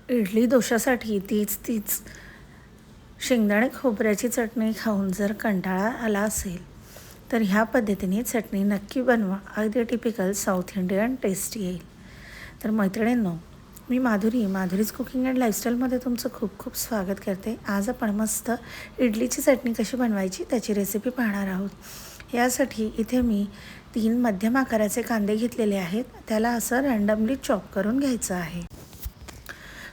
इडली डोशासाठी तीच शेंगदाणे खोबऱ्याची चटणी खाऊन जर कंटाळा आला असेल तर ह्या पद्धतीने चटणी नक्की बनवा. अगदी टिपिकल साऊथ इंडियन टेस्ट येईल. तर मैत्रिणींनो, मी माधुरीज कुकिंग अँड लाईफस्टाईलमध्ये तुमचं खूप खूप स्वागत करते. आज आपण मस्त इडलीची चटणी कशी बनवायची त्याची रेसिपी पाहणार आहोत. यासाठी इथे मी 3 मध्यम आकाराचे कांदे घेतलेले आहेत. त्याला असं रँडमली चॉप करून घ्यायचं आहे.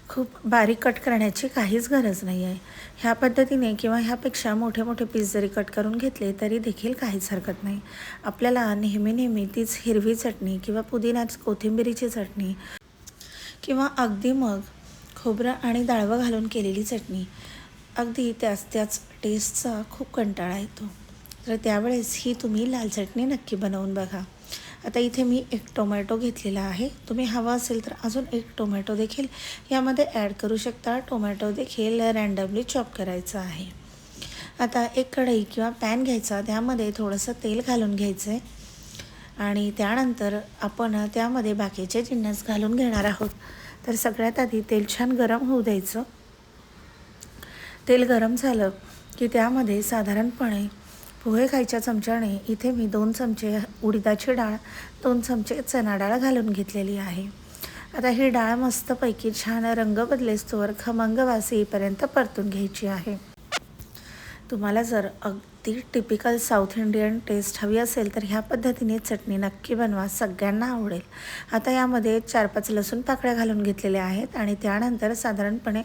खूप बारीक कट करण्याची काहीच गरज नाही आहे. ह्या पद्धतीने किंवा ह्यापेक्षा मोठे पीस जरी कट करून घेतले तरी देखील काहीच हरकत नाही. आपल्याला नेहमी तीच हिरवी चटणी किंवा पुदिन्याची कोथिंबिरीची चटणी किंवा अगदी मग खोबरं आणि डाळवं घालून केलेली चटणी अगदी त्याच टेस्टचा खूप कंटाळा येतो. तर त्यावेळेस ही तुम्ही लाल चटणी नक्की बनवून बघा. आता इथे मी 1 टोमॅटो घेतलेला आहे. तुम्ही हवा असेल तर अजून 1 टोमॅटो देखील यामध्ये ॲड करू शकता. टोमॅटो देखील रँडमली चॉप करायचं आहे. आता एक कढई किंवा पॅन घ्यायचा, त्यामध्ये थोडंसं तेल घालून घ्यायचं आहे आणि त्यानंतर आपण त्यामध्ये बाकीचे जिन्नस घालून घेणार आहोत. तर सगळ्यात आधी तेल छान गरम होऊ द्यायचं. तेल गरम झालं की त्यामध्ये साधारणपणे पोहे खायच्या चमच्याने इथे मी 2 चमचे उडीदाची डाळ, 2 चमचे चणा डाळ घालून घेतलेली आहे. आता ही डाळ मस्तपैकी छान रंग बदलेस्तोवर खमंग वास येईपर्यंत परतून घ्यायची आहे. तुम्हाला जर अगदी टिपिकल साऊथ इंडियन टेस्ट हवी असेल तर ह्या पद्धतीने चटणी नक्की बनवा, सगळ्यांना आवडेल. आता यामध्ये 4-5 लसूण पाकळ्या घालून घेतलेल्या आहेत आणि त्यानंतर साधारणपणे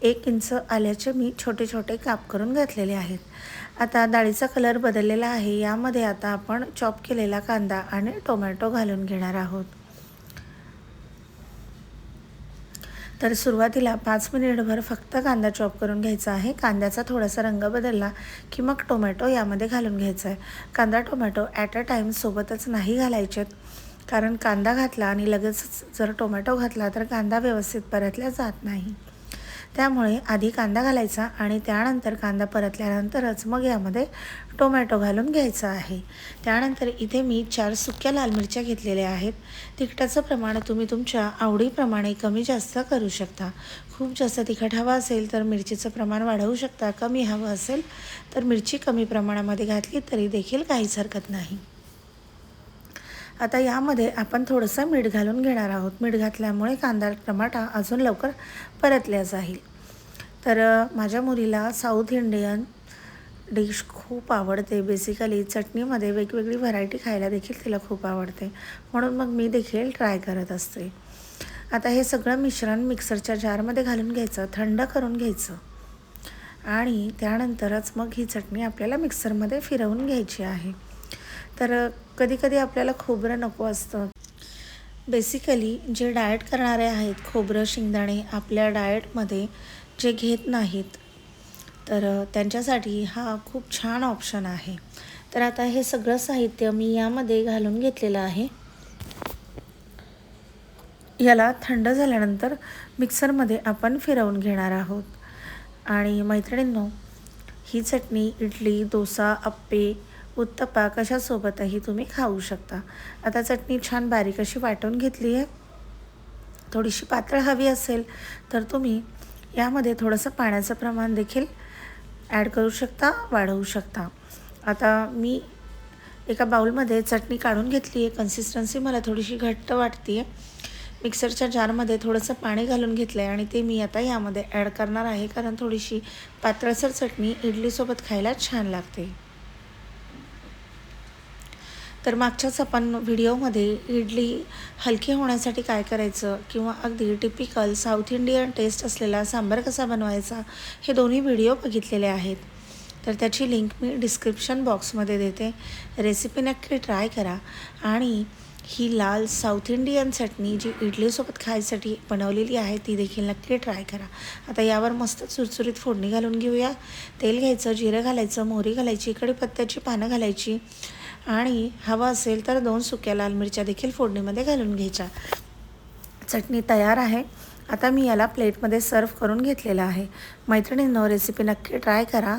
1 इंच आल्याचे मी छोटे काप करून घातलेले आहेत. आता डाळीचा कलर बदललेला आहे. यामध्ये आता आपण चॉप केलेला कांदा आणि टोमॅटो घालून घेणार आहोत. तर सुरुवातीला 5 मिनिटभर फक्त कांदा चॉप करून घ्यायचा आहे. कांद्याचा थोडासा रंग बदलला की मग टोमॅटो यामध्ये घालून घ्यायचा आहे. कांदा टोमॅटो ॲट अ टाईम सोबतच नाही घालायचेत, कारण कांदा घातला आणि लगेचच जर टोमॅटो घातला तर कांदा व्यवस्थित परतला जात नाही. त्यामुळे आधी कांदा घालायचा आणि त्यानंतर कांदा परतल्यानंतरच मग यामध्ये टोमॅटो घालून घ्यायचा आहे. त्यानंतर इथे मी 4 सुक्या लाल मिरच्या घेतलेल्या आहेत. तिखटाचं प्रमाण तुम्ही तुमच्या आवडीप्रमाणे कमी जास्त करू शकता. खूप जास्त तिखट हवं असेल तर मिरचीचं प्रमाण वाढवू शकता. कमी हवं असेल तर मिरची कमी प्रमाणामध्ये घातली तरी देखील काहीच हरकत नाही. आता यामध्ये आपण थोडंसं मीठ घालून घेणार आहोत. मीठ घातल्यामुळे कांदा टमाटा अजून लवकर परतल्या जाईल. तर माझ्या मुलीला साऊथ इंडियन डिश खूप आवडते. बेसिकली चटणीमध्ये वेगवेगळी व्हरायटी खायला देखील तिला खूप आवडते, म्हणून मग मी देखील ट्राय करत असते. आता हे सगळं मिश्रण मिक्सरच्या जारमध्ये घालून घ्यायचं, थंड करून घ्यायचं आणि त्यानंतरच मग ही चटणी आपल्याला मिक्सरमध्ये फिरवून घ्यायची आहे. तर कधी आपल्याला खोबरं नको असतं. बेसिकली जे डाएट करणारे आहेत, खोबरं शेंगदाणे आपल्या डाएटमध्ये जे घेत नाहीत, तर त्यांच्यासाठी हा खूप छान ऑप्शन आहे. तर आता हे सगळं साहित्य मी यामध्ये घालून घेतलेलं आहे. याला थंड झाल्यानंतर मिक्सरमध्ये आपण फिरवून घेणार आहोत. आणि मैत्रिणींनो, ही चटणी इडली, डोसा, अप्पे, उत्तप्पा कशासोबतही तुम्ही खाऊ शकता. आता चटणी छान बारीक अशी वाटून घेतली आहे. थोडीशी पातळ हवी असेल तर तुम्ही यामध्ये थोडंसं पाण्याचं प्रमाण देखील ॲड करू शकता, वाढवू शकता. आता मी एका बाउलमध्ये चटणी काढून घेतली आहे. कन्सिस्टन्सी मला थोडीशी घट्ट वाटते आहे. मिक्सरच्या जारमध्ये थोडंसं पाणी घालून घेतलं आहे आणि ते मी आता यामध्ये ॲड करणार आहे, कारण थोडीशी पातळसर चटणी इडलीसोबत खायला छान लागते. तर मागच्याच आपण व्हिडिओमध्ये इडली हलकी होण्यासाठी काय करायचं किंवा अगदी टिपिकल साऊथ इंडियन टेस्ट असलेला सांबार कसा बनवायचा हे दोन्ही व्हिडिओ बघितलेले आहेत. तर त्याची लिंक मी डिस्क्रिप्शन बॉक्समध्ये देते. रेसिपी नक्की ट्राय करा आणि ही लाल साऊथ इंडियन चटणी जी इडलीसोबत खायसाठी बनवलेली आहे ती देखील नक्की ट्राय करा. आता यावर मस्त चुरचुरीत फोडणी घालून घेऊया. तेल घ्यायचं, जिरं घालायचं, मोहरी घालायची, कढीपत्त्याची पानं घालायची आणि हवा असेल तर 2 सुक्या लाल मिरच्या देखील फोडणीमध्ये घालून घ्यायच्या. चटणी तयार आहे. आता मी याला प्लेटमध्ये सर्व करून घेतलेलं आहे. मैत्रिणींनो, रेसिपी नक्की ट्राय करा.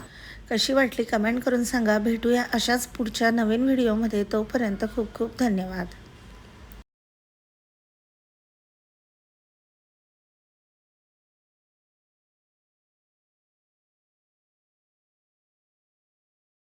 कशी वाटली कमेंट करून सांगा. भेटूया अशाच पुढच्या नवीन व्हिडिओमध्ये. तोपर्यंत खूप खूप धन्यवाद.